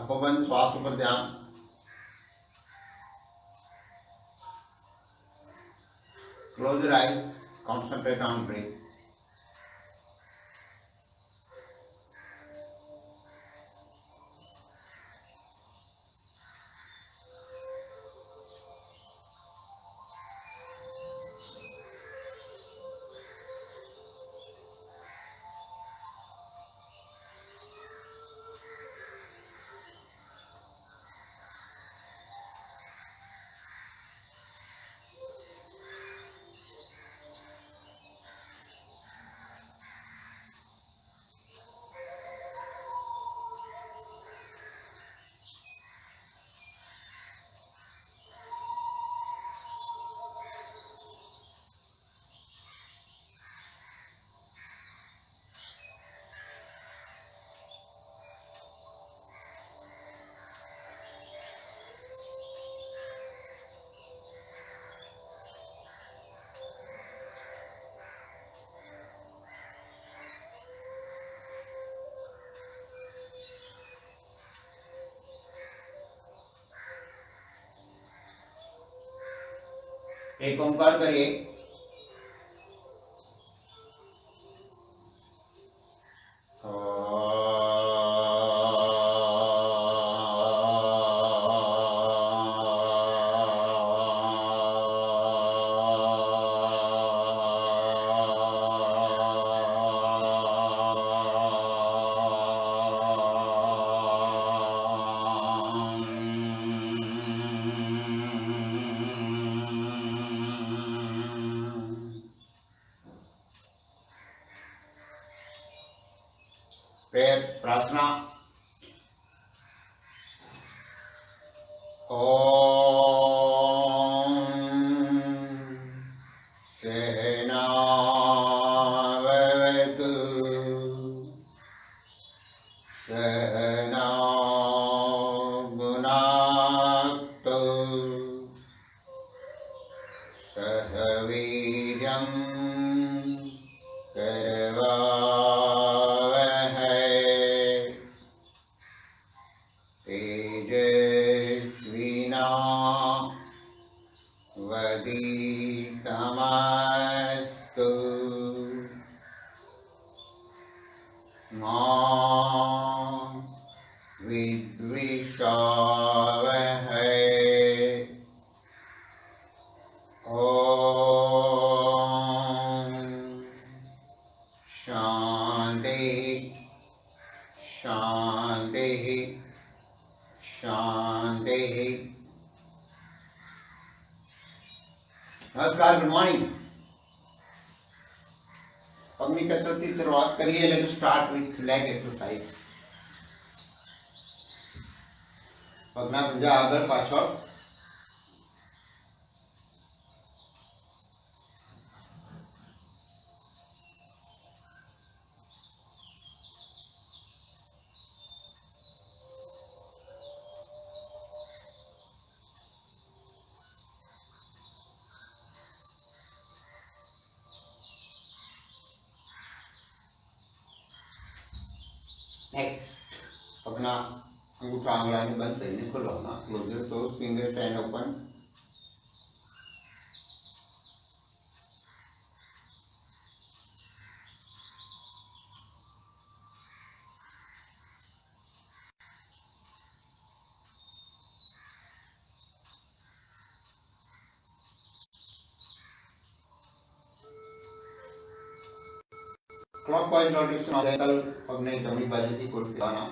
आंखों बंद, श्वास पर ध्यान। Close your eyes, concentrate on breath. एक ओंकार करिए। प्रेयर प्रार्थना। सहनावतु सहनौ भुनक्तु सह वीर्यं करवावहै तेजस्विनावधीतमस्तु मा विद्विषावहै। शांति शांति शांति। नमस्कार, गुड मॉर्निंग। पगनी कसरत की शुरुआत करिए। Let us start with leg exercise. पगना पंजा आगे पाछळ। नेक्स्ट, अपना अंगूठा आंगळाने बंद કરીને ખોલવાના. Close your toes, fingers stand open. Clockwise rotation of ankle. પગને જમણી બાજુથી ખોલી દેવાના.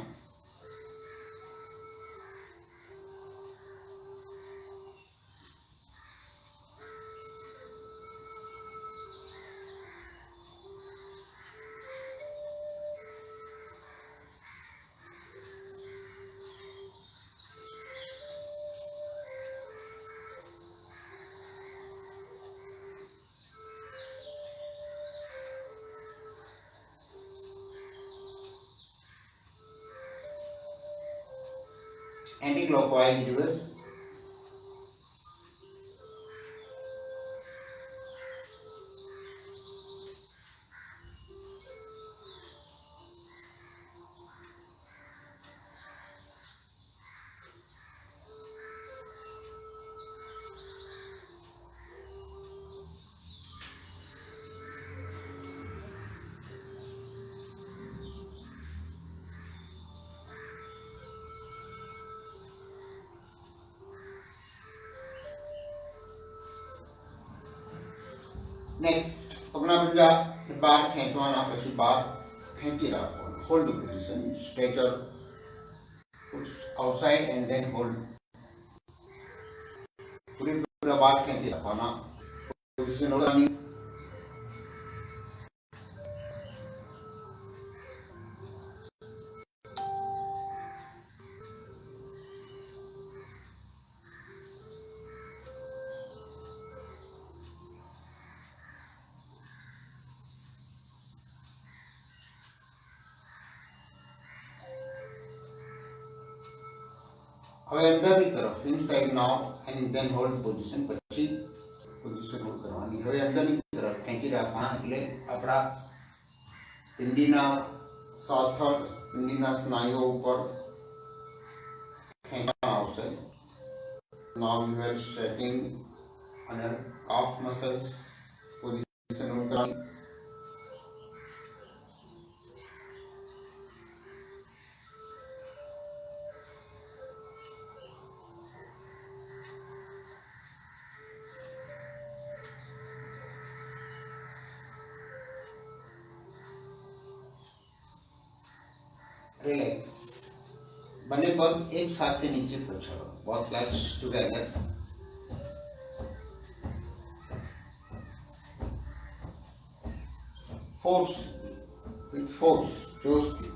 Anti clockwise reverse. નેક્સ્ટ પગના પંજા બાર ખેંચવાના, પછી બાર ખેંચી રાખવાનું. Hold position, stretcher outside and then hold. પૂરા બાર ખેંચી રાખવાના. પોઝિશન હોલ્ડવાની. હવે અંદરની તરફ inside now and then hold position, પછી પોઝિશન હોલ્ડ કરવાની. હવે અંદરની તરફ ખેંચી રાખવાના, એટલે આપણા પિંડીના સાથળ, પિંડીના સ્નાયુઓ ઉપર ખેંચવામાં આવશે. નાવ યુ આર સ્ટ્રેચિંગ અને કાફ મસલ્સ, પોઝિશન હોલ્ડ કરવાની. रिलैक्स. बने पग एक साथ नीचे पछाड़ो. both legs together. Force, with force, जोश.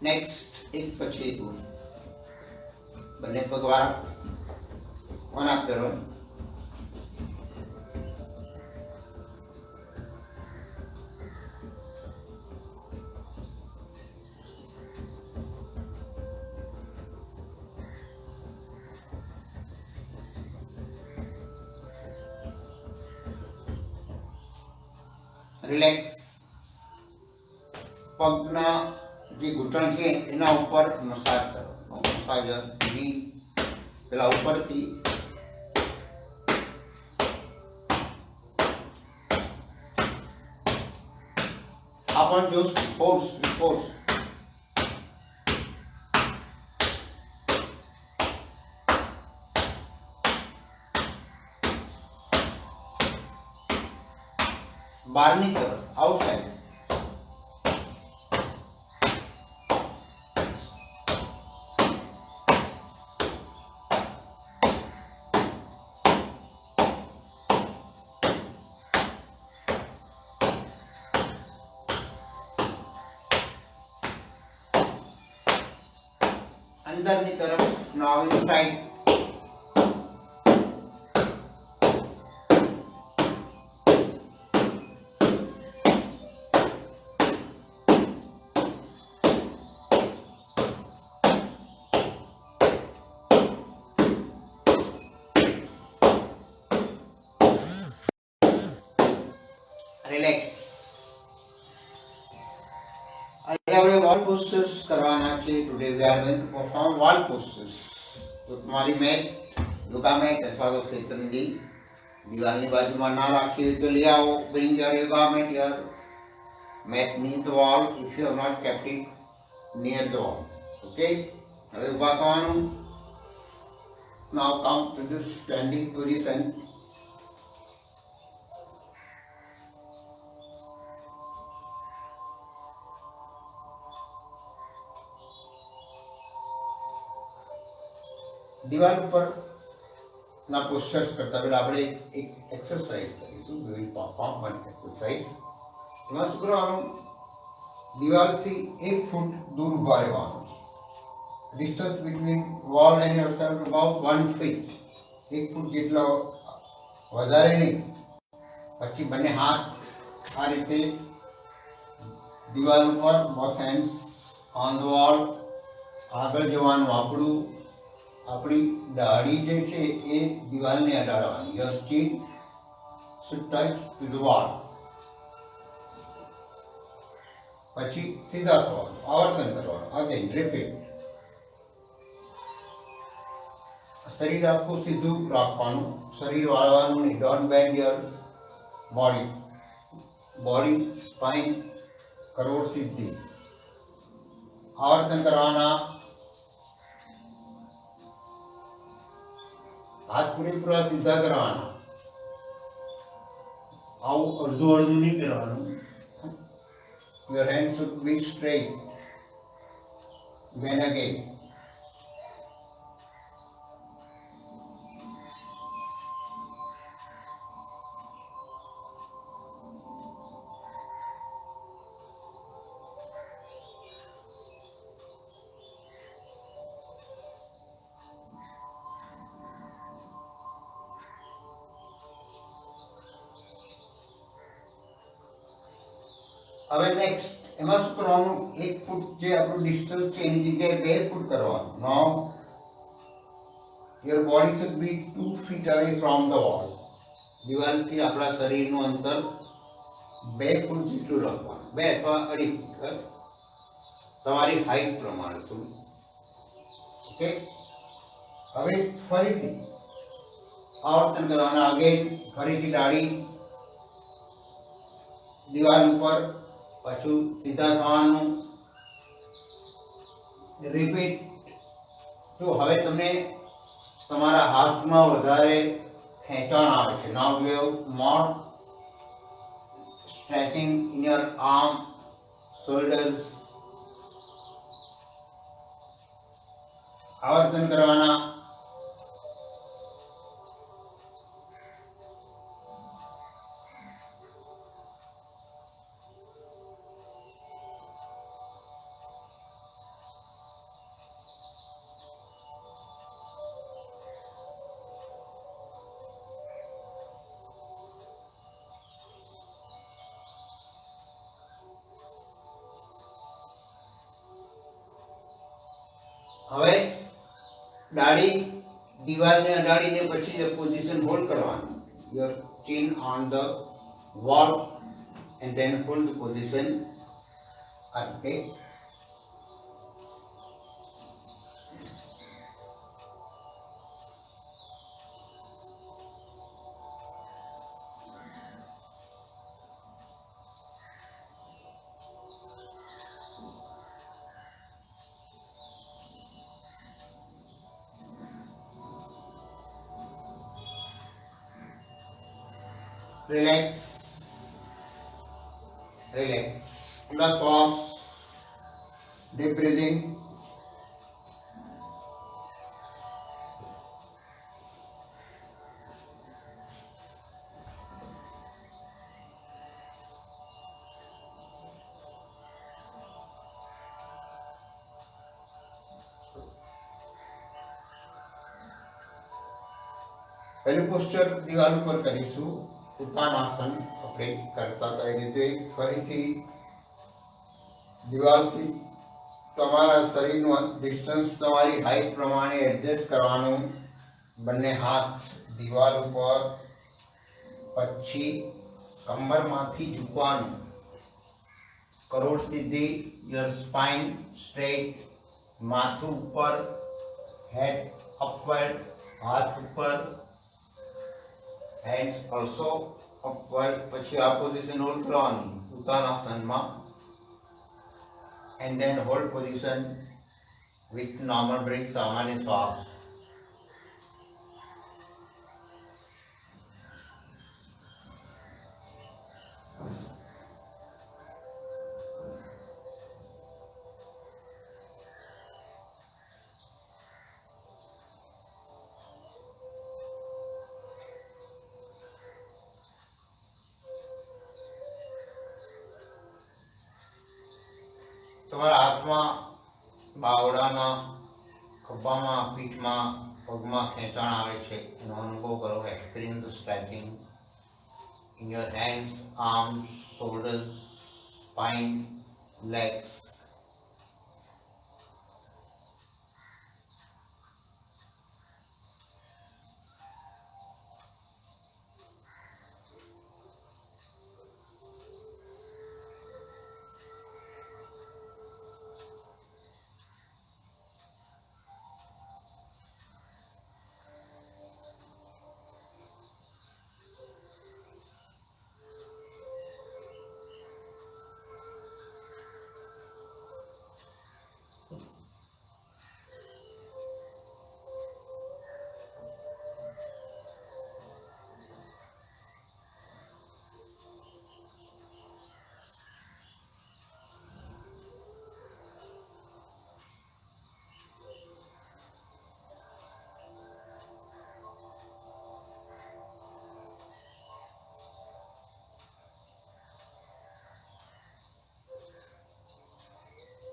नेक्स्ट एक पछी एक बने पगवार one after one. Relax. Pagna જે ઘૂંટણ છે એના ઉપર મસાજ કરો. મસાજર ની પેલા ઉપરથી આ પણ જો ફોર્સ ફોર્સ બહારની તરફ આઉટસાઇડ. अंदर की तरफ नाउ इनसाइड. रिलैक्स. આપણે વોલ પોસ્ચર્સ કરવાના છે. Today we are going to perform wall postures. તો તમારી મેટ, યોગા મેટ અથવા તો શેતરંજી દિવાલની બાજુમાં ના રાખી હોય તો લઈ આવો. Bring your yoga mat your mat near the wall if you have not kept it near the wall. Okay, હવે ઊભા થવાનું. Now come to this standing position. दीवार पर ना पोस्चर्स करता पहला આપણે એક એક્સરસાઇઝ કરીશું. We will perform one exercise. એમાં શું કરવાનું, દિવાલથી 1 ફૂટ દૂર ઊભા રહેવાનું છે. Distance between wall and yourself about 1 feet. 1 foot જેટલો વધારે નહીં. પછી બંને હાથ આ રીતે દિવાલ ઉપર, both hands on the wall. આગળ જવાનું આપણું, આપણી દાઢી જે છે એ દિવાલને અડાડવાની. યોર ચીન should touch to the wall. પછી સીધા થવાનું, આવર્તન કરવાનું, અગેન રિપીટ. શરીર આખું સીધું રાખવાનું, શરીર વાળવાનું નહીં. Don't band your body. Body spine crore સિદ્ધિ. આવર્તન કરવાના. હાથ પૂરેપૂરા સીધા કરવાના. આવું અડધું અડધું નહીં કરવાનું. Your hands should be straight. Then again. હવે નેક્સ્ટ એમાં શું કરવાનું? 1 ફૂટ જે આપણું ડિસ્ટન્સ છે એની જગ્યાએ 2 ફૂટ કરવાનું. Now your body should be 2 feet away from the wall. દિવાલથી આપણા શરીરનું અંતર 2 ફૂટ જેટલું રાખવાનું. 2 અથવા 2.5 ફૂટ તમારી હાઈટ પ્રમાણે થોડું. ઓકે. હવે ફરીથી આવર્તન કરવાના. અગેન ફરીથી ડાળી દિવાલ ઉપર, પાછું સીધા થવાનું. રિપીટ. જો હવે તમને તમારા હાથમાં વધારે ખેંચાણ આવે છે. Now you have more stretching in your arm, shoulders. આવર્તન કરવાના. હવે ડાળી દિવાલને અડાડીને પછી પોઝિશન હોલ્ડ કરવાની. Your chin on the wall and then hold the position. Okay. Relax. Relax. Lots of deep breathing. પહેલું પોસ્ચર દિવાલ ઉપર કરીશું. ઉત્તાનાસન આપણે કરતા હતા એ રીતે ફરીથી દિવાલથી તમારા શરીરનું ડિસ્ટન્સ તમારી હાઈટ પ્રમાણે એડજસ્ટ કરવાનું. બંને હાથ દિવાલ ઉપર, પછી કમરમાંથી ઝૂકવાનું. કરોડ સિદ્ધિ. Your spine straight. માથું ઉપર, હેડ અપવર્ડ, હાથ ઉપર, hands also upward. પછી આ પોઝિશન હોલ્ડ કરવાની ઉત્તાનાસનમાં, and then hold position with normal breath, સામાન્ય શ્વાસ. તમારા હાથમાં, બાવડામાં, ખભામાં, પીઠમાં, પગમાં ખેંચાણ આવે છે એનો અનુભવ કરો. Experience the stretching in your hands, arms, shoulders, spine, legs.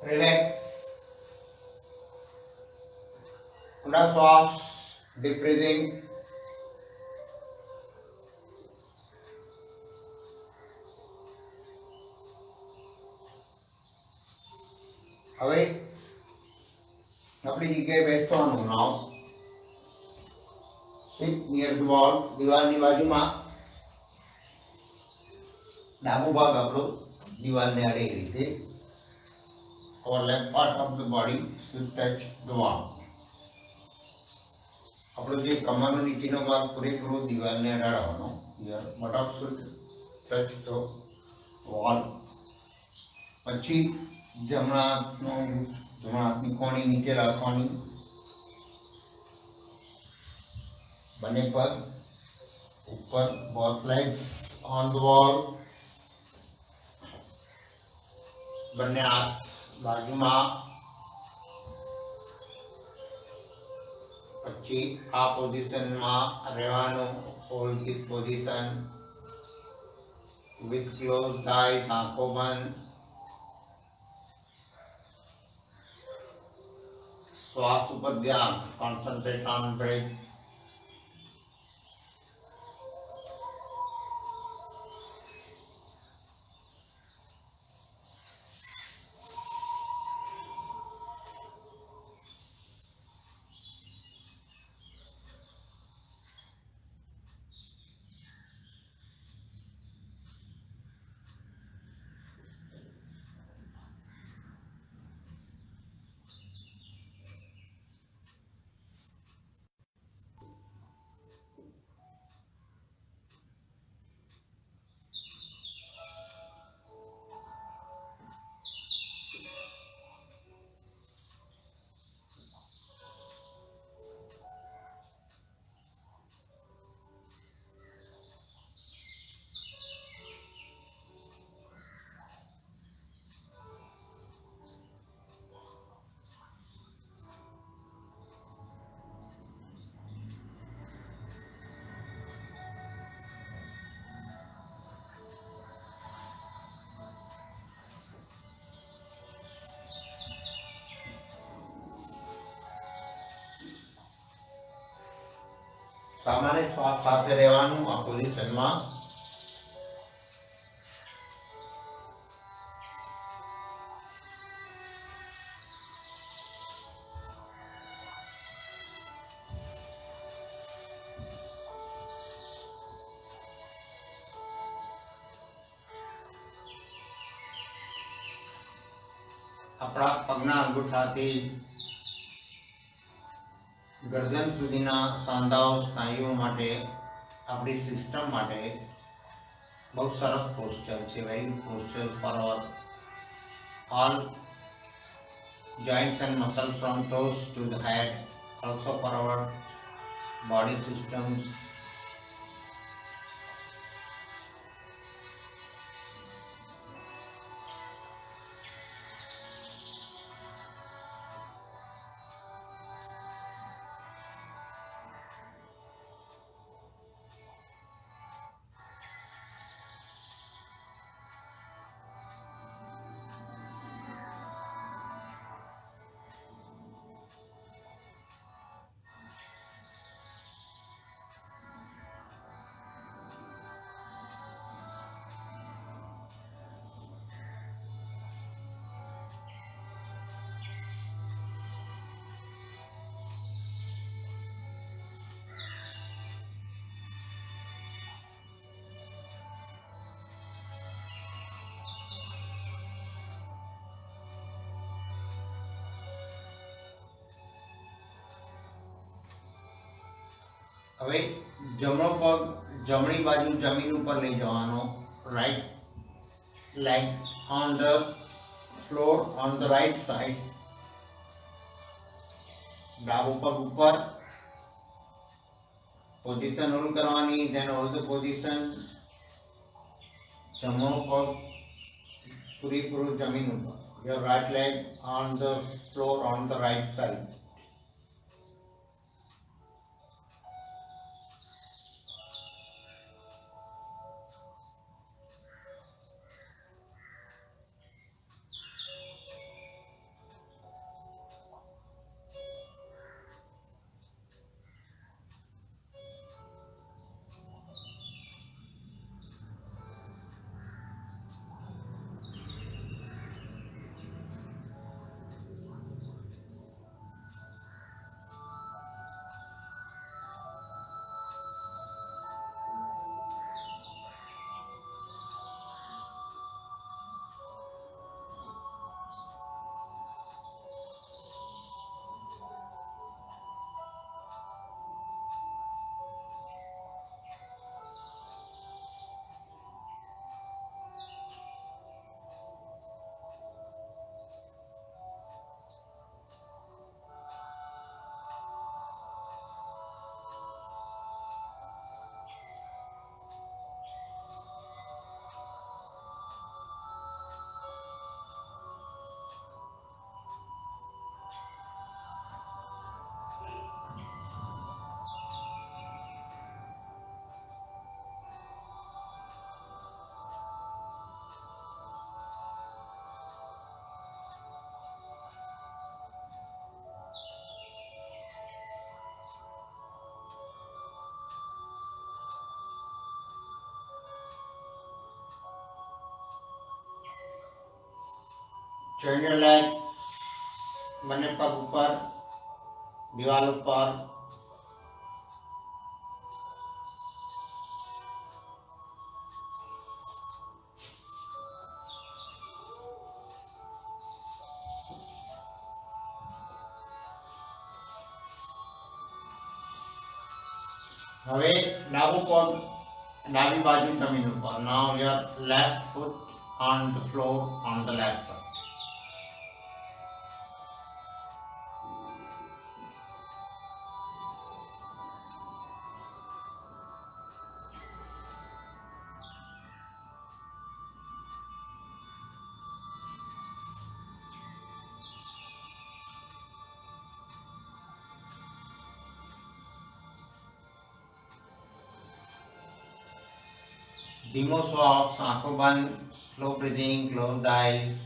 Relax, ઊંડા શ્વાસ, ડીપ બ્રીથિંગ. હવે આપણી જગ્યાએ બેસવાનું. નાવ સિટ નિયર ધ વોલ, દિવાલની બાજુમાં. ડાબો ભાગ આપણો દિવાલને અડે એ રીતે. our left part of the body should touch the wall. આપણો જે કમરનો નીચેનો ભાગ પૂરેપૂરો દિવાલને અડાડવાનો. your buttock should touch the wall. પછી જમણા હાથની કોણી નીચે રાખવાની. બંને પગ ઉપર, both legs on the wall. બંને હાથ બાજુમાં. પછી આ પોઝિશનમાં રહેવાનું. Hold this position with close eyes, આંખો બંધ. શ્વાસ ઉપર ધ્યાન, કોન્સન્ટ્રેટ ઓન બ્રેથ. સામાન્ય શ્વાસ સાથે રહેવાનું આ પોઝિશનમાં. આપણા પગના અંગૂઠાથી ગરદન સુધીના સાંધાઓ સ્નાયુઓ માટે, આપણી સિસ્ટમ માટે બહુ સરસ પોસ્ચર છે. Very posture for our all joints and muscles from toes to the head, also for our body systems. હવે જમણો પગ જમણી બાજુ જમીન ઉપર લઈ જવાનો. Right leg on the floor on the right side. ડાબો પગ ઉપર. પોઝિશન હોલ્ડ કરવાની. Then hold the position. જમણો પગ પૂરેપૂરું જમીન ઉપર. Your right leg on the floor on the right side. join your legs, બંને પગ ઉપર, દિવાલ ઉપર. હવે ડાબો પગ ડાબી બાજુ જમીન ઉપર. Now your left foot on the floor on the left side. ધીમો શ્વાસ, આંખો બંધ, સ્લો બ્રીથિંગ, ક્લોઝ આઈઝ.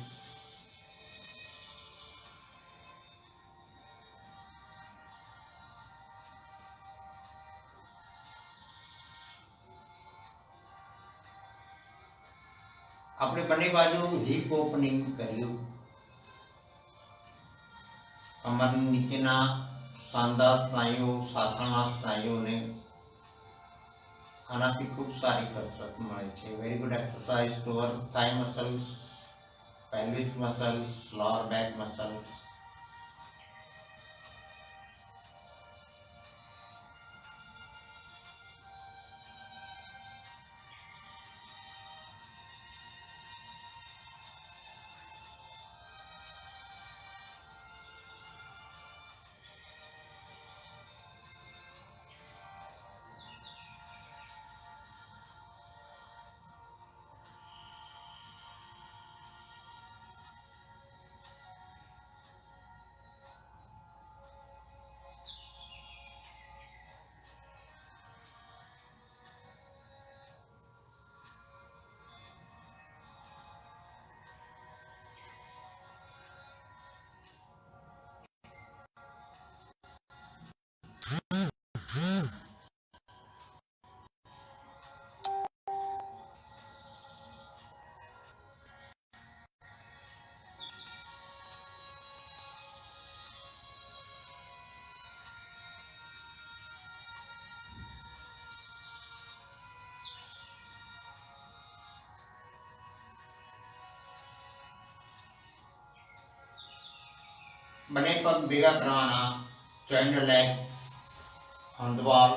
આપણે બંને બાજુ હિપ ઓપનિંગ કર્યું. કમરની નીચેના સાંધા સ્નાયુઓ, સાથળના સ્નાયુઓને આનાથી ખૂબ સારી કસરત મળે છે. Very good exercise to our thigh muscles, pelvic muscles, lower back muscles. બંને પગ ભેગા કરવાના. join your legs on the wall.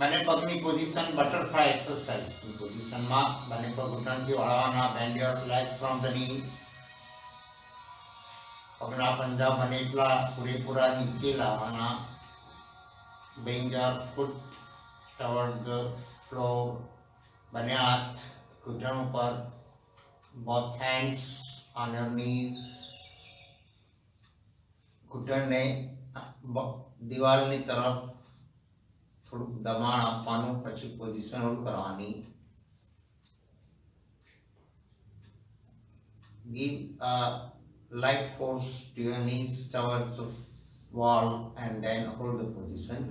બંને પગની પોઝિશન બટરફ્લાય એક્સરસાઇઝની પોઝિશનમાં બંને પગ ઘૂંટણથી વળાવવાના. Bend your leg from the knee. પગના પંજા બને એટલા પૂરેપૂરા નીચે લાવવાના. Bring your foot toward the floor. બંને હાથ ઘૂંટણ ઉપર. Both hands on your knees. ઘૂંટણને દિવાલની તરફ થોડુંક દબાણ આપવાનું, પછી પોઝિશન હોલ્ડ કરવાની. Give a light force to your knees towards the wall and then hold the position.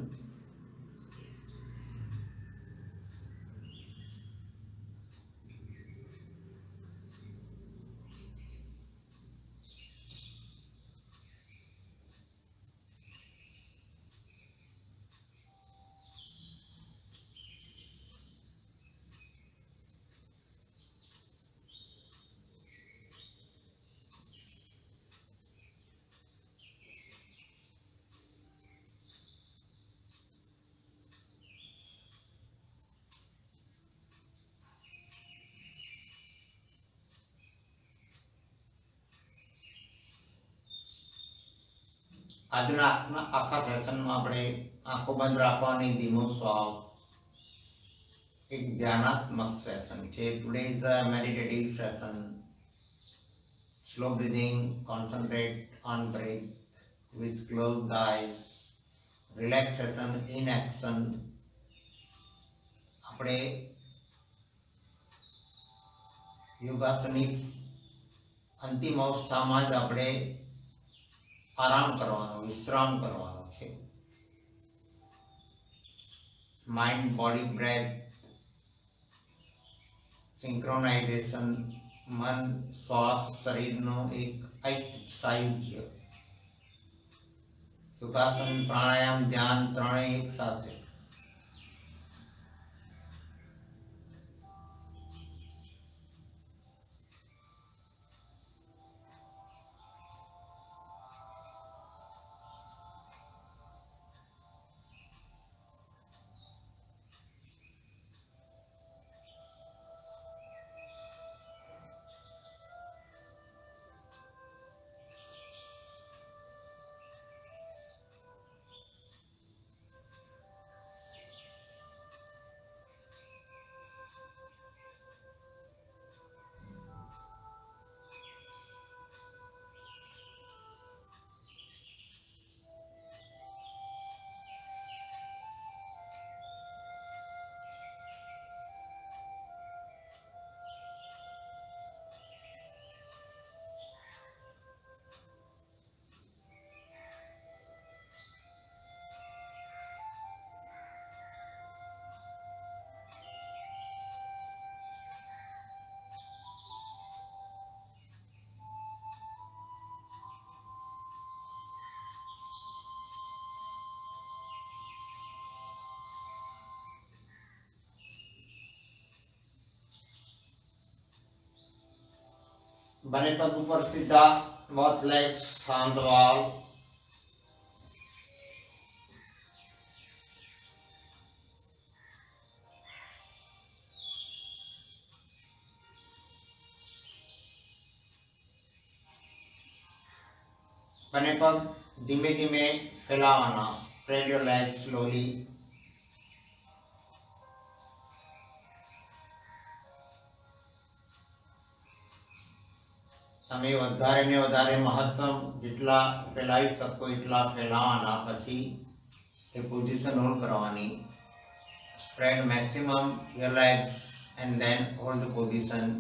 આજના આખા સેશનમાં આપણે આંખો બંધ રાખવાની, ધીમો શ્વાસ, એક ધ્યાનાત્મક સેશન છે. Today is a meditative session. Slow breathing, concentrate on breath with closed eyes, relaxation in action. આપણે યોગાસનની અંતિમ અવસ્થામાં જ આપણે આરામ કરવાનો, વિશ્રામ કરવાનો છે. માઇન્ડ બોડી બ્રેથ સિંક્રોનાઇઝેશન, મન શ્વાસ શરીરનો એક સાયુજ્ય. યોગાસન પ્રાણાયામ ધ્યાન ત્રણેય એક સાથે. बने पग ऊपर सीधा, बहुत लेग्स शांत वाल. बने पग धीमे धीमे फैलावाना. Spread your legs slowly. તમે વધારે ને વધારે મહત્તમ જેટલા ફેલાવી શકો એટલા ફેલાવાના. પછી એ પોઝિશન હોલ્ડ કરવાની. Spread maximum your legs and then hold the position.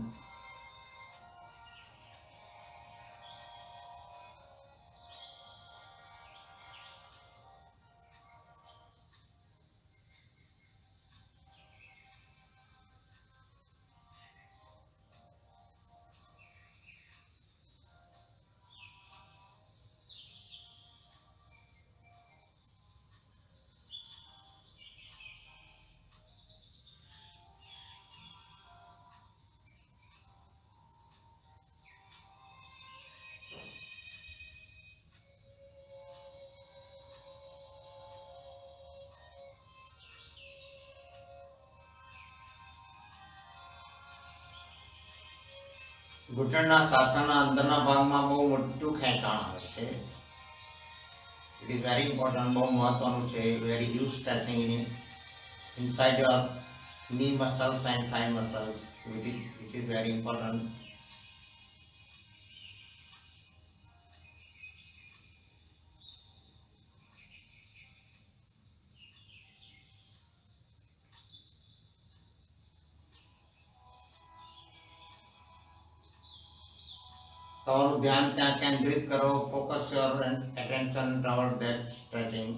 ઘૂંટણના સાથળના અંદરના ભાગમાં બહુ મોટું ખેંચાણ આવે છે. ઇટ ઇઝ વેરી ઇમ્પોર્ટન્ટ, બહુ મહત્વનું છે. Very huge stretching inside your knee muscles and thigh muscles, which is very important. તમારું ધ્યાન ત્યાં કેન્દ્રિત કરો. Focus your attention toward that stretching.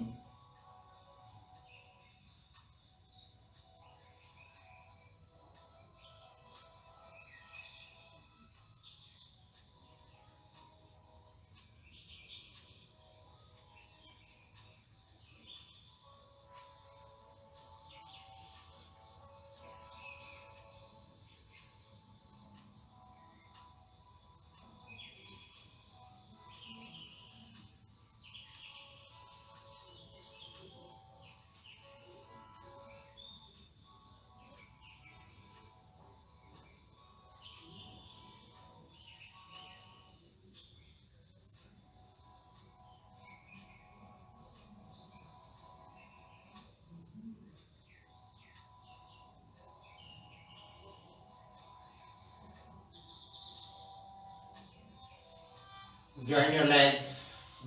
Join your legs,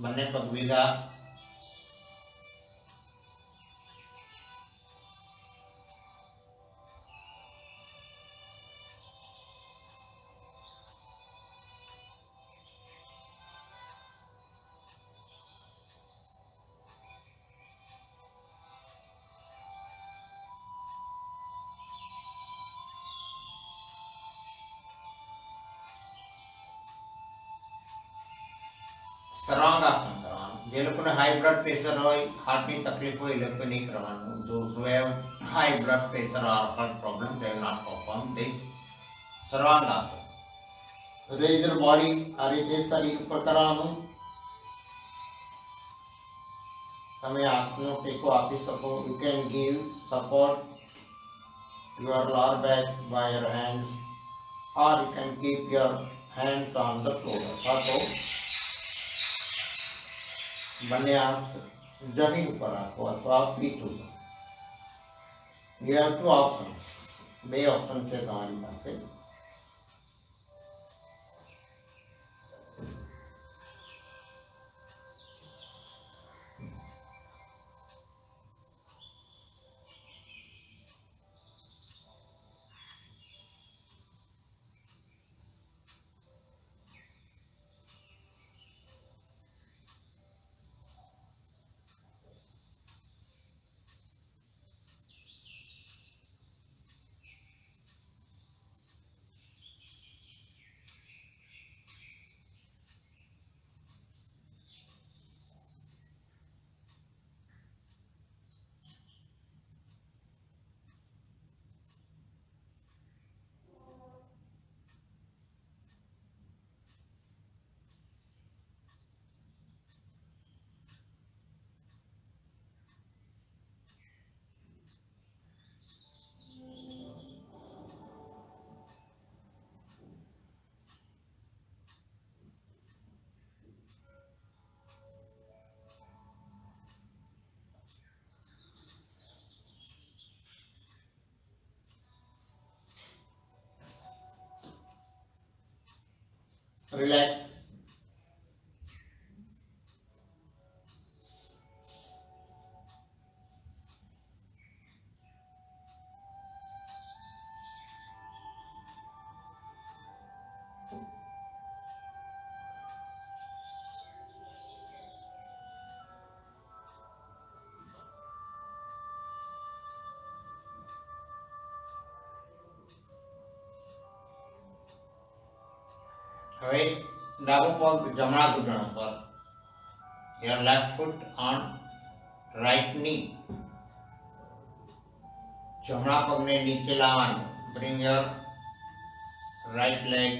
બંને પગ ભેગા. સર્વાંગાસન કરવાનું. જે લોકોને હાઈ બ્લડ પ્રેશર હોય, હાર્ટની તકલીફ હોય, એ લોકો નહીં કરવાનું. Those who have high blood pressure or heart problem, they will not perform this sarvangasana. Raise your body, આ રીતે શરીર ઉપર કરવાનું. તમે હાથનો ટેકો આપી શકો. You can give support your lower back by your hands, or you can keep your hands on the floor. અથવા તો બંને હાથ જમીન ઉપર રાખો અથવા પીઠ ઉપર. You have two options. બે ઓપ્શન છે તમારી પાસે. Relax. હવે ડાબો પગ જમણા ઘૂંટણ પર. Your left foot on right knee. જમણા પગને નીચે લાવવાનું. Bring your right leg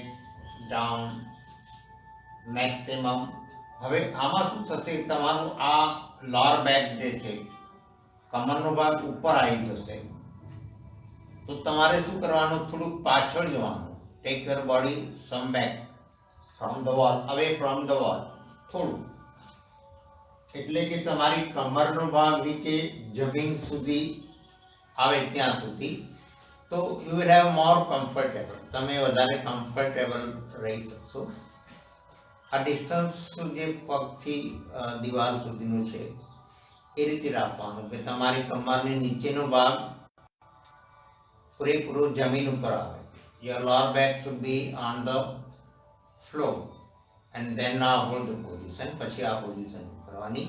down maximum. હવે આમાં શું થશે, તમારું આ લોઅર બેક જે છે, કમરનો ભાગ ઉપર આવી જશે. તો તમારે શું કરવાનું, થોડુંક પાછળ જવાનું. Take your body some back from the wall, away from the wall, થોડું. એટલે કે તમારી કમરનો ભાગ નીચે જમીન સુધી આવે ત્યાં સુધી. તો you will have more comfortable, તમે વધારે કમ્ફર્ટેબલ રહી શકશો. આ ડિસ્ટન્સ જે પગથી દિવાલ સુધીનું છે એ રીતે રાખવાનું કે તમારી કમરની નીચેનો ભાગ પૂરેપૂરો જમીન ઉપર આવે. Your lower back should be on the flow, and then now hold the position. પછી આ પોઝિશન કરવાની.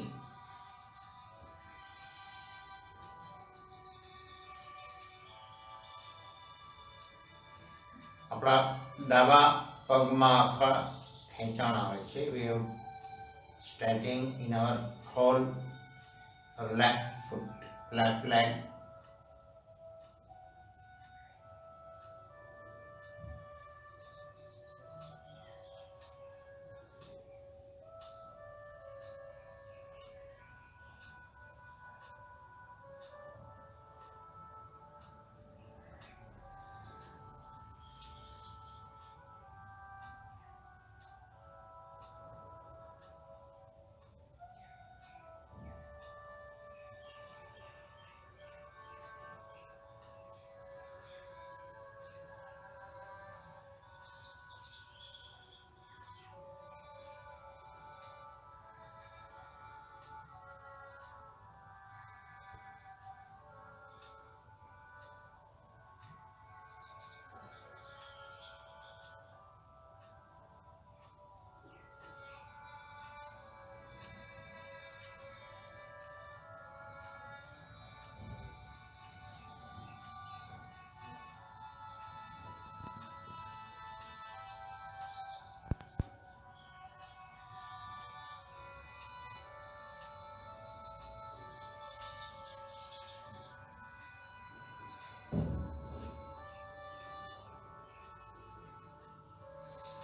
આપણા ડાબા પગમાં આખા ખેંચાણ આવે છે. we have stretching in our whole left foot, left leg.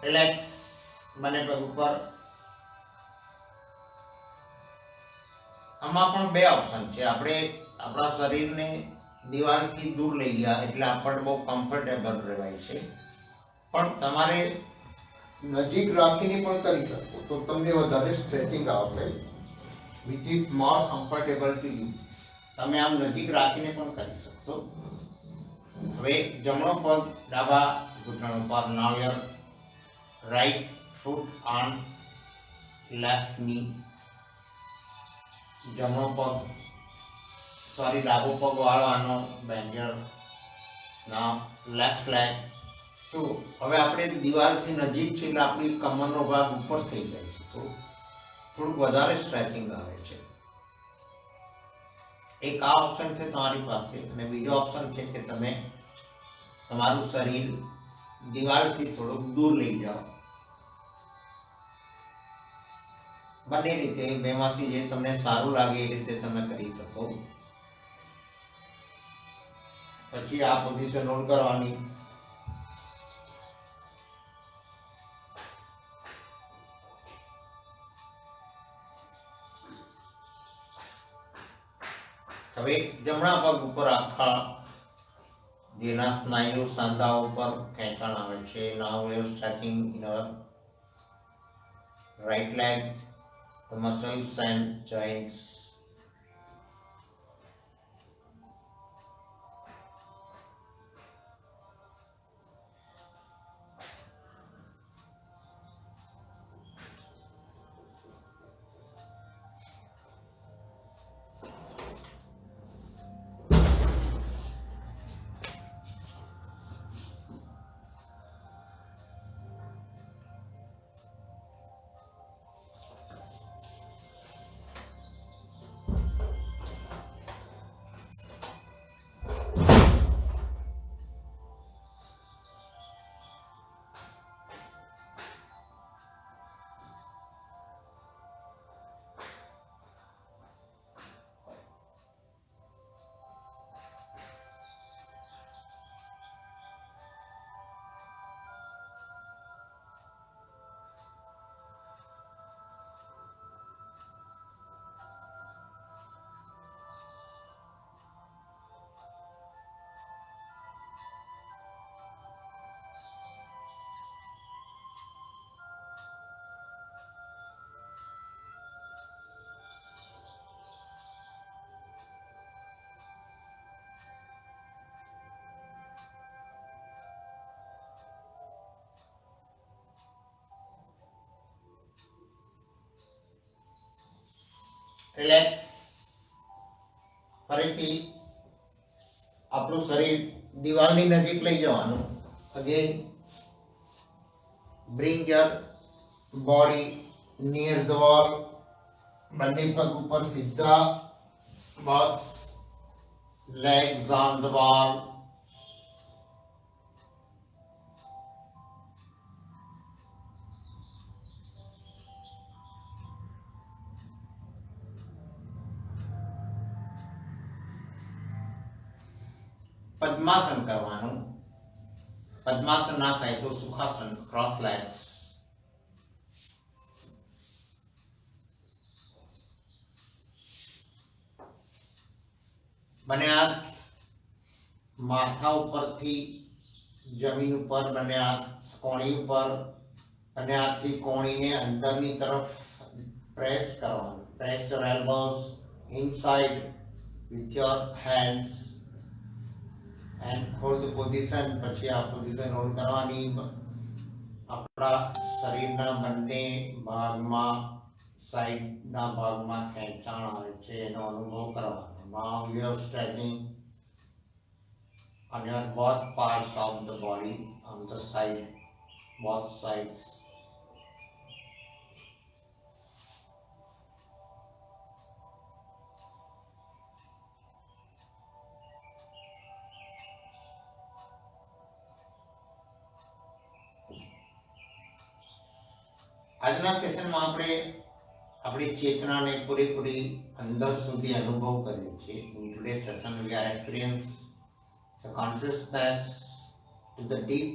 Relax બંને પગ ઉપર. આમાં પણ બે ઓપ્શન છે. આપણે આપણા શરીરને દિવાલથી દૂર લઈ ગયા એટલે આપણને બહુ કમ્ફર્ટેબલ રહેવાય છે. પણ તમારે નજીક રાખીને પણ કરી શકો તો તમને વધારે સ્ટ્રેચિંગ આવશે, which is more comfortable to you. તમે આમ નજીક રાખીને પણ કરી શકશો. હવે જમણો પગ ડાબા ઘૂંટણ ઉપર. Now your right foot on left knee. જમણો પગ ડાબો પગ વાળવાનો. Bend your now left leg. જો હવે આપણે દિવાલથી નજીક છે એટલે આપણી કમરનો ભાગ ઉપર થઈ જાય છે, તો થોડુંક વધારે સ્ટ્રેચિંગ આવે છે. એક આ ઓપ્શન છે તમારી પાસે, અને બીજો ઓપ્શન છે કે તમે તમારું શરીર દિવાલથી થોડુંક દૂર લઈ જાઓ. બંને રીતે, બેમાંથી જે તમને સારું લાગે એ રીતે તમે કરી શકો. પછી આ પોઝિશન હોલ્ડ કરવાની. હવે જમણા પગ ઉપર આખા જેના સ્નાયુ સાંધા ઉપર ખેંચાણ આવે છે. Now we are stretching in our right leg, the muscles and joints. Relax. ફરીથી આપણું શરીર દિવાલની નજીક લઈ જવાનું. Again bring your body near the wall. બંને પગ ઉપર સીધા. બસ legs on the wall. Padmasana કરવાનું. પદ્માસન ના થાય તો સુખાસન, ક્રોસ લેગ્સ. બંને હાથ માથા ઉપરથી જમીન ઉપર, બંને હાથ કોણી ઉપર. બંને હાથથી કોણીને અંદરની તરફ પ્રેસ કરવાનું. Press your elbows inside with your hands and hold the position. પછી આ પોઝિશન હોલ્ડ કરવાની. આપણા શરીરના બંને ભાગમાં, સાઈડના ભાગમાં ખેંચાણ આવે છે એનો અનુભવ કરવાનો. Now you are stretching on your both parts of the body, on the side, both sides. આજના સેશનમાં આપણે આપણી ચેતનાને પૂરેપૂરી અંદર સુધી અનુભવ કર્યો છે. In today's session we are experiencing the consciousness to the deep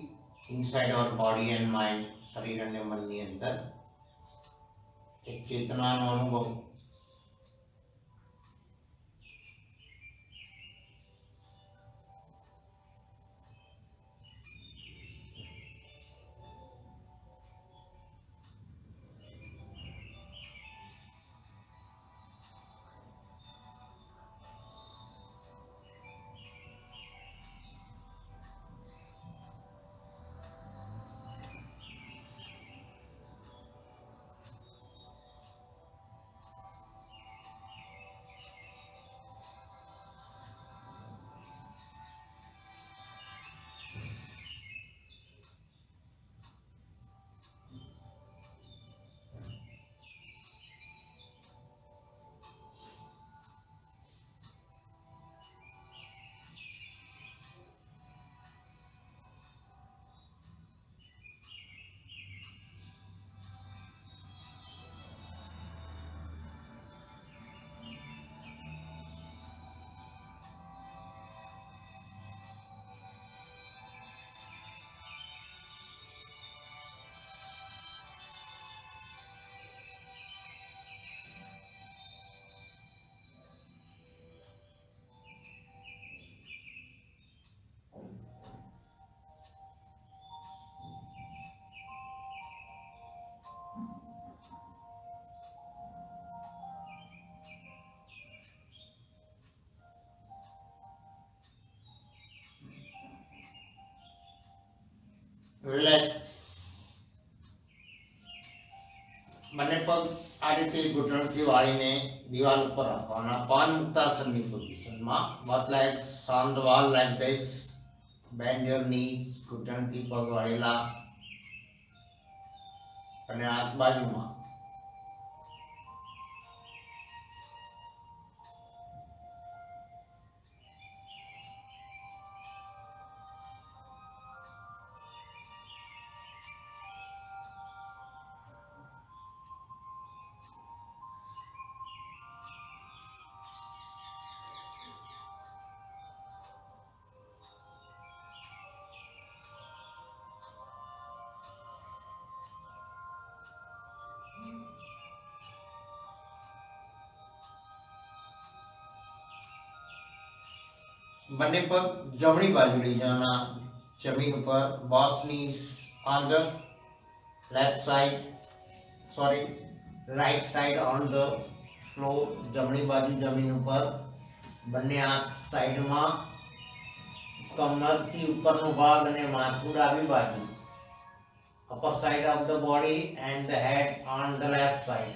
inside hour body and mind, શરીર અને મનની અંદર એક ચેતનાનો અનુભવ. રિલેક્સ. બંને પગ આ રીતે ઘૂંટણથી વાળીને દિવાલ ઉપર રાખવાના, પાન મુક્તાસનની પોઝિશનમાં. both legs on the wall like this. Bend your knees. ઘૂંટણથી પગ વાળેલા અને હાથ બાજુમાં. બંને પગ જમણી બાજુ લઈ જવાના જમીન ઉપર. both knees on the left side, sorry, right side on the floor. જમણી બાજુ જમીન ઉપર. બંને હાથ સાઈડમાં. કમરથી ઉપરનો ભાગ અને માથું ડાબી બાજુ. upper side of the body and the head on the left side.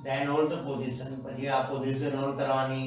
then hold the position. પછી આ પોઝિશન હોલ્ડ કરવાની.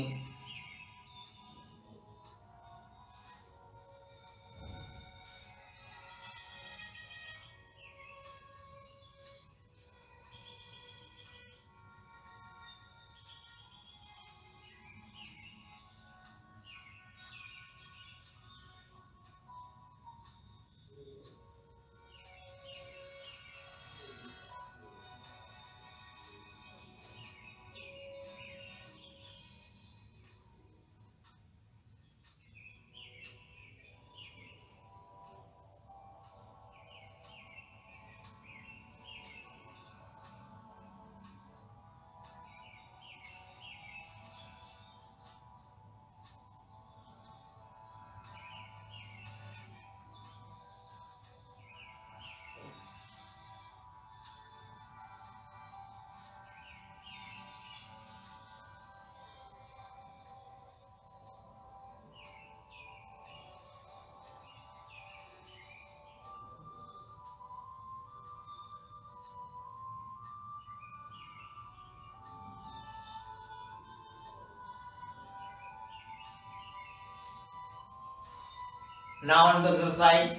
Now on the other side.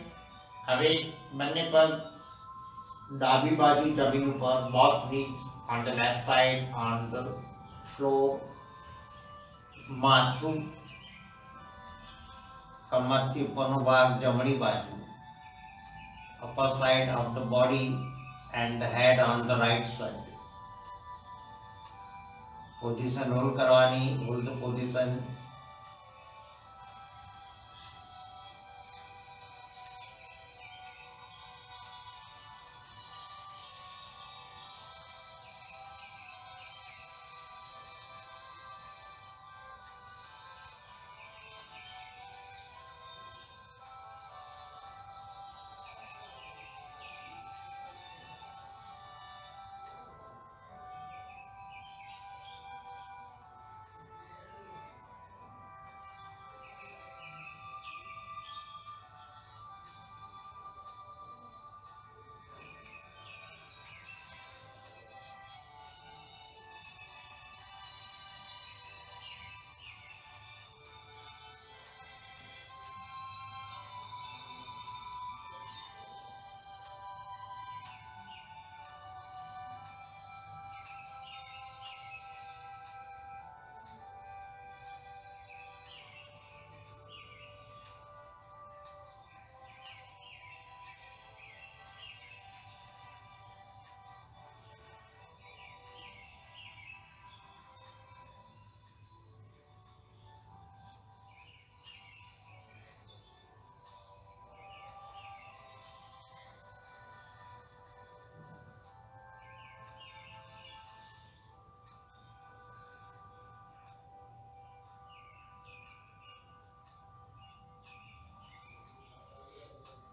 હવે બંને પગ ડાબી બાજુ જમીન ઉપર. both knees on the left side on the floor. માથું કમરથી ઉપરનો ભાગ જમણી બાજુ. upper side of the body and the head on the right side. Position hold કરવાની. hold the position.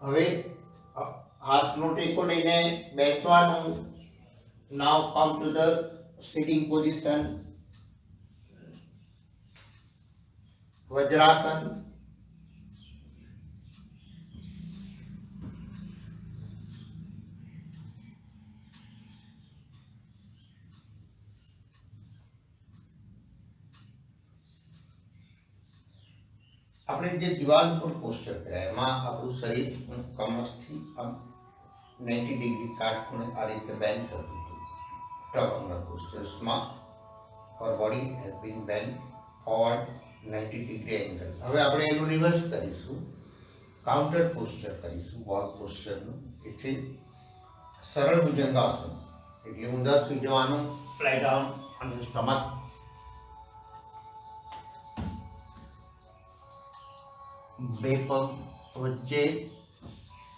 હવે હાથનો ટેકો લઈને બેસવાનું. Now come to the sitting position. Vajrasana. આપણે જે દિવાલ પર પોસ્ચર કર્યા એમાં આપણું શરીર કમરથી આમ 90 ડિગ્રી કાટખૂણે આ રીતે બેન્ડ થતું હતું ટર્નર પોસ્ચર્સમાં our body has been bend forward 90 degree angle. હવે આપણે એનું રિવર્સ કરીશું, કાઉન્ટર પોસ્ચર કરીશું વોલ પોસ્ચરનું. એટલે સરળ ભુજંગાસન એટલે ઊંધા સુઈ જવાનું, Lie down on your stomach. બે પગ વચ્ચે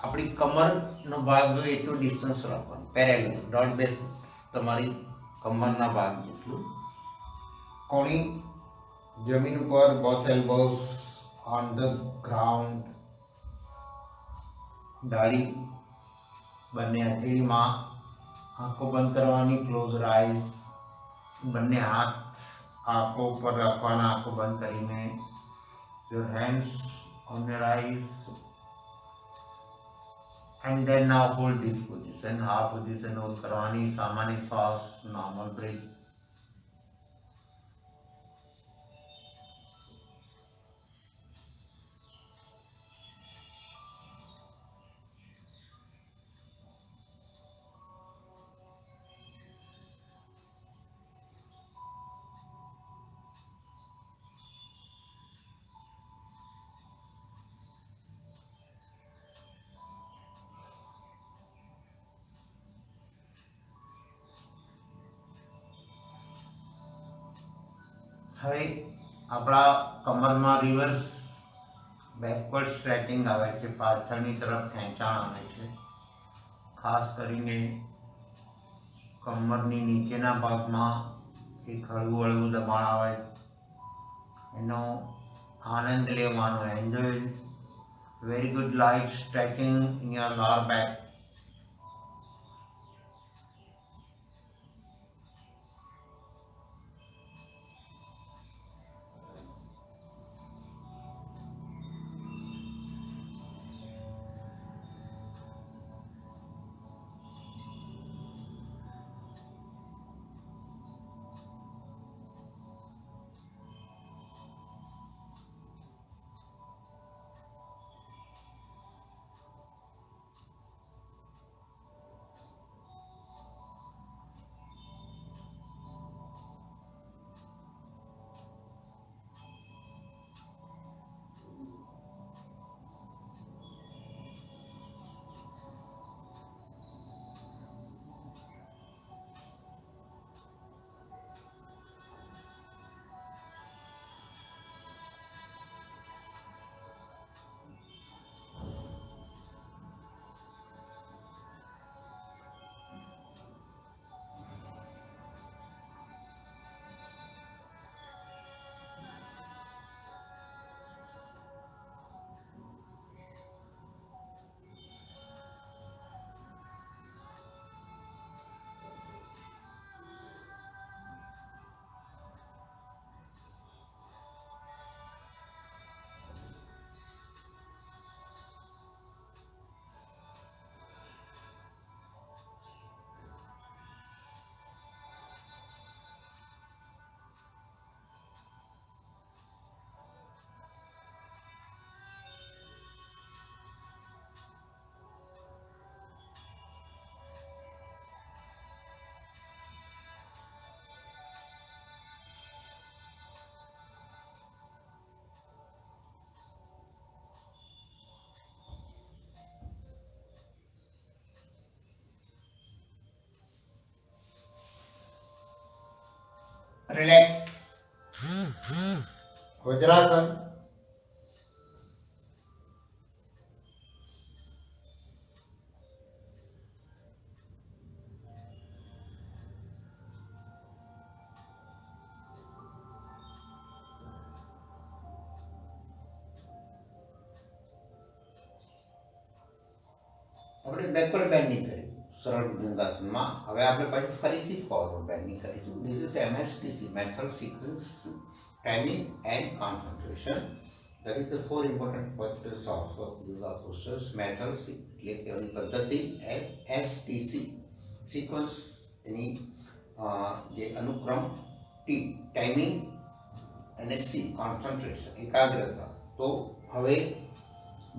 આપણી કમરનો ભાગ જોઈએ એટલું ડિસ્ટન્સ રાખવાનું. પેરેલલ ડોટ બે તમારી કમરના ભાગ જેટલું. કોણી જમીન ઉપર, બોથ એલ્બોઝ ઓન ધ ગ્રાઉન્ડ. દાઢી બંને હથેળીમાં, આંખો બંધ કરવાની, ક્લોઝ આઈઝ. બંને હાથ આંખો ઉપર રાખવાના, આંખો બંધ કરીને. Your hands on your eyes, and then now hold this position. આ પોઝિશન હોલ્ડ કરવાની. સામાન્ય શ્વાસ, નોર્મલ બ્રેથ. હવે આપણા કમરમાં રિવર્સ બેકવર્ડ સ્ટ્રેચિંગ આવે છે, પાછળની તરફ ખેંચાણ આવે છે. ખાસ કરીને કમરની નીચેના ભાગમાં એક હળવું હળવું દબાણ આવે, એનો આનંદ લેવાનો. Enjoy very good light stretching in your lower back. Relax. Vajrasana. આપણે બેકવર્ડ બેન્ડિંગ કર્યું સરળ ભુજંગાસનમાં. હવે આપણે પછી ફરીથી ફોરવર્ડ બેન્ડિંગ કરીશું. This is MSTC, method, sequence, timing and concentration. That is the four important factors of yoga postures. Method એટલે કે એની પદ્ધતિ, STC સિક્વન્સ એની જે અનુક્રમ, ટી ટાઈમિંગ અને સી કોન્સન્ટ્રેશન એકાગ્રતા. તો હવે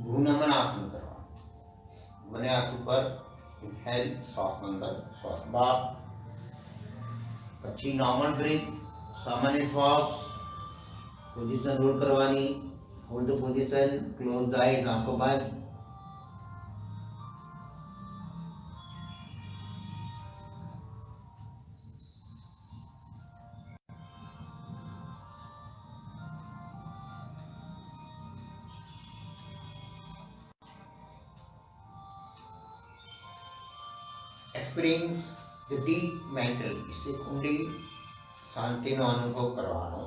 ભ્રૂનમન આસન કરવાનું. બંને હાથ ઉપર ઇન્હેલ, શ્વાસ અંદર, શ્વાસ બહાર. પછી નોર્મલ બ્રીથ, સામાન્ય શ્વાસ. પોઝિશન રોલ કરવાની. Hold the position, close the eyes, આંખો બંધ. एक्सपीरियंस द डीप मेंटल, इससे ઊંડી શાંતિનો અનુભવ કરવાનો.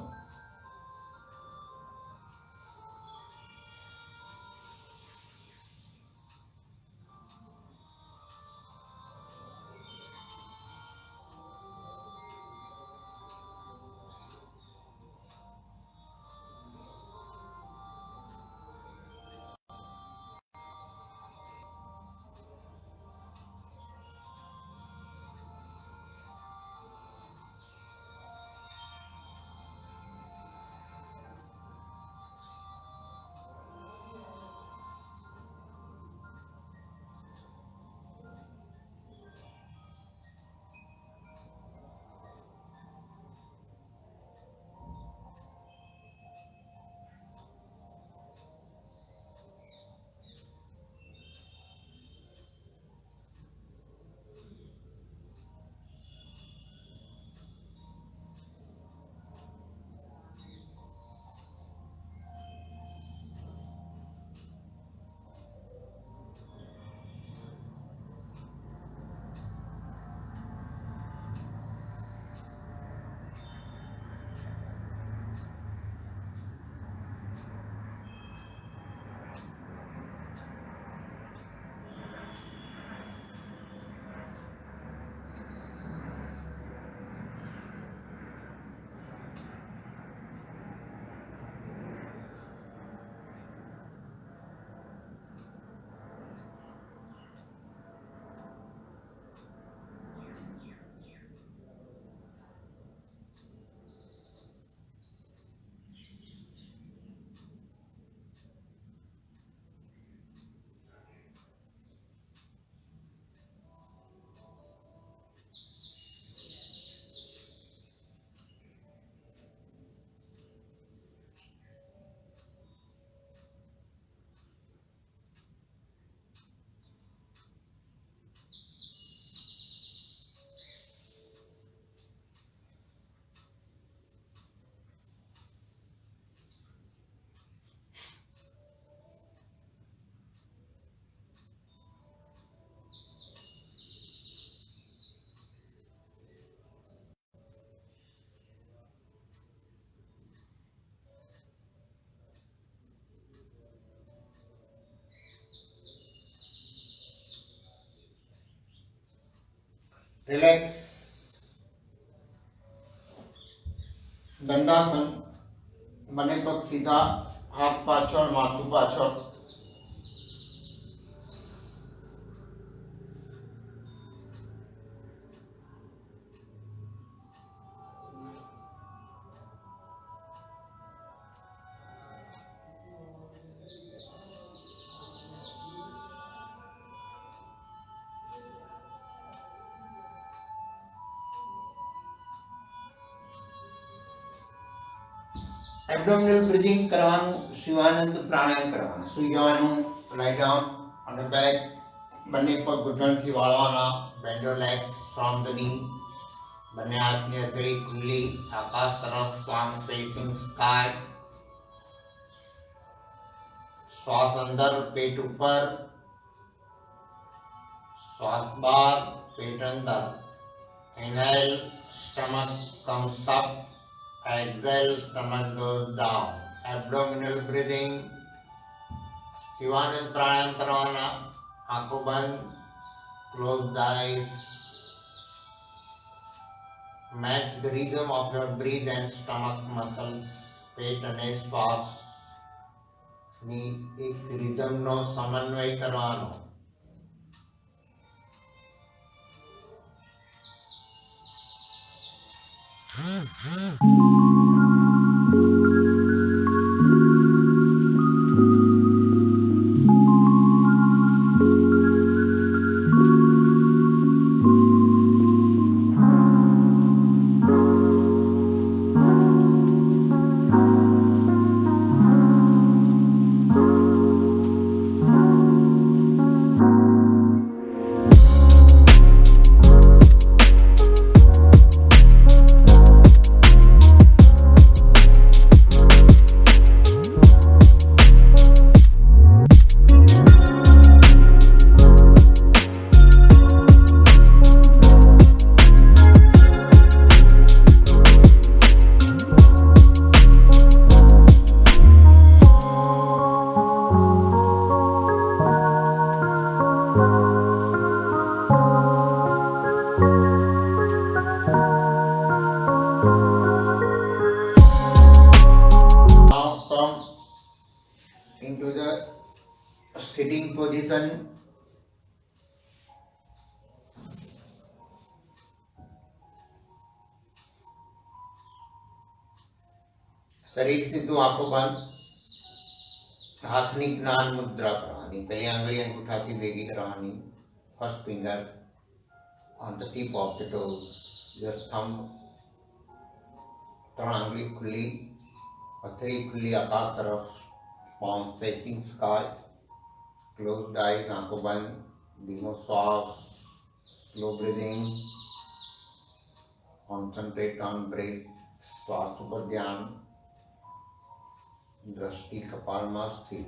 રિલેક્સ. દંડાસન. બંને પગ સીધા, હાથ પાછળ, માથું પાછળ. એબ્ડોમિનલ બ્રીથિંગ કરવાનું. શિવાનંદ પ્રાણાયામ કરવાનું. સુઈ જવાનું, લાઈ ડાઉન ઓન ધ બેક. બંને પગ ઘૂંટણથી વાળવાના. Bend your legs from the knee. બંને હાથની હથેળી ખુલ્લી, આકાશ તરફ, palm facing sky. શ્વાસ અંદર, પેટ ઉપર. શ્વાસ બહાર, પેટ અંદર. Inhale, stomach comes up. Exhale, stomach goes down. Abdominal breathing. Shivanand પ્રાણાયામ કરવાના. आंखों बंद, close the eyes, match the rhythm of your breath and stomach muscles, પેટ અને શ્વાસની એક રિધમનો સમન્વય કરવાનો. Now come into the sitting position. શરીર સીધું, આંખો બંધ, હાથની જ્ઞાન મુદ્રા કરવાની. પહેલી આંગળી અંગૂઠાથી ભેગી કરવાની. First finger on the tip of the toes, your thumb, ત્રણ આંગળી ખુલ્લી, હથેળી ખુલ્લી આકાશ તરફ, palm facing sky, closed eyes, આંખો બંધ, ધીમો શ્વાસ, slow breathing, concentrate on breath, શ્વાસ ઉપર ધ્યાન, દ્રષ્ટિ કપાળમાં સ્થિર.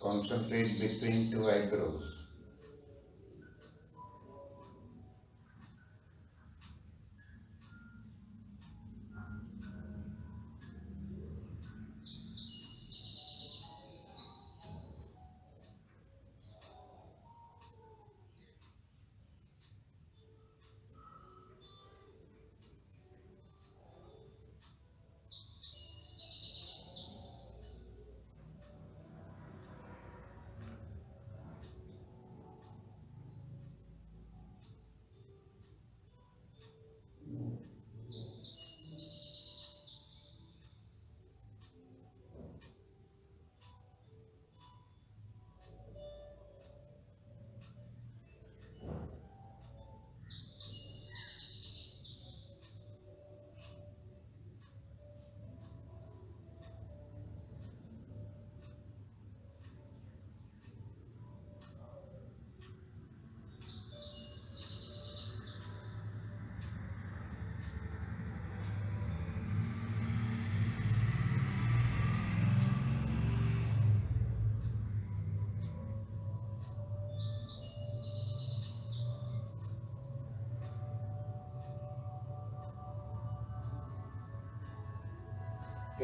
Concentrate between two eyebrows.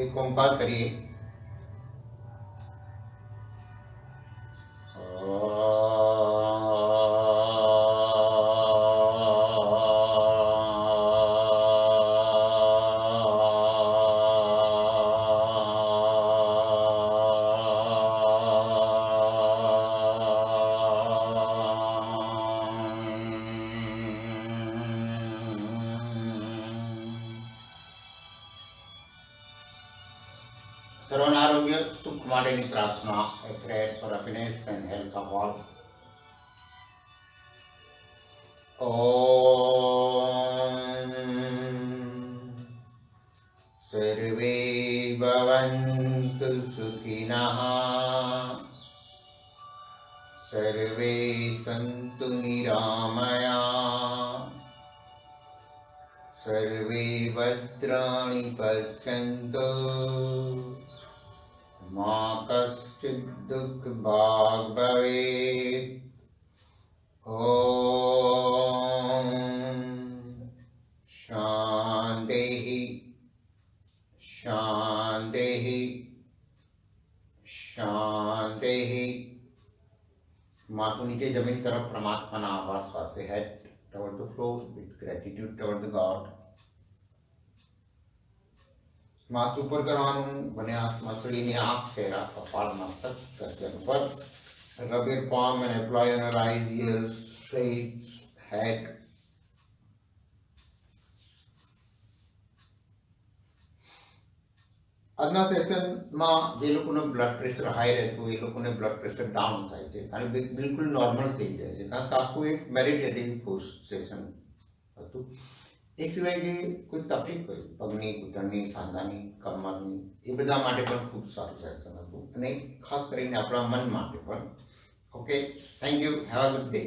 एक ओंकार करिए. સર્વના આરોગ્ય સુખ માટેની પ્રાર્થના. A prayer for happiness and health of all. ઓમ સર્વે ભવन्तु સુખિનઃ, સર્વે સन्तु નિરામયા, સર્વે ભદ્રાણि પશ્યन्तु, मा कश्चित् दुःखभाग् भवेत्. ॐ शान्तिः शान्तिः शांति। माथुं नीचे जमीन तरफ परमात्मा आभार સાથે head toward the floor with gratitude toward the God. माथ ऊपर करवानुं, बने हाथ मसळीने आंख चेहरा कपाळ मस्तक गर्दन पर. Rub your palm and apply on your eyes, ears, face, head. આજના સેશનમાં જે લોકોનું બ્લડ પ્રેશર હાઈ રહેતું હોય એ લોકોને બ્લડ પ્રેશર ડાઉન થાય છે અને બિલકુલ નોર્મલ થઈ જાય છે, કારણ કે આખું એક મેડિટેટિવ સેશન હતું. એ સિવાય જે કોઈ તકલીફ હોય પગની, ઘૂંટણની, સાંધાની, કમરની, એ બધા માટે પણ ખૂબ સારું સેશન હતું અને ખાસ કરીને આપણા મન માટે પણ. Okay, thank you, have a good day.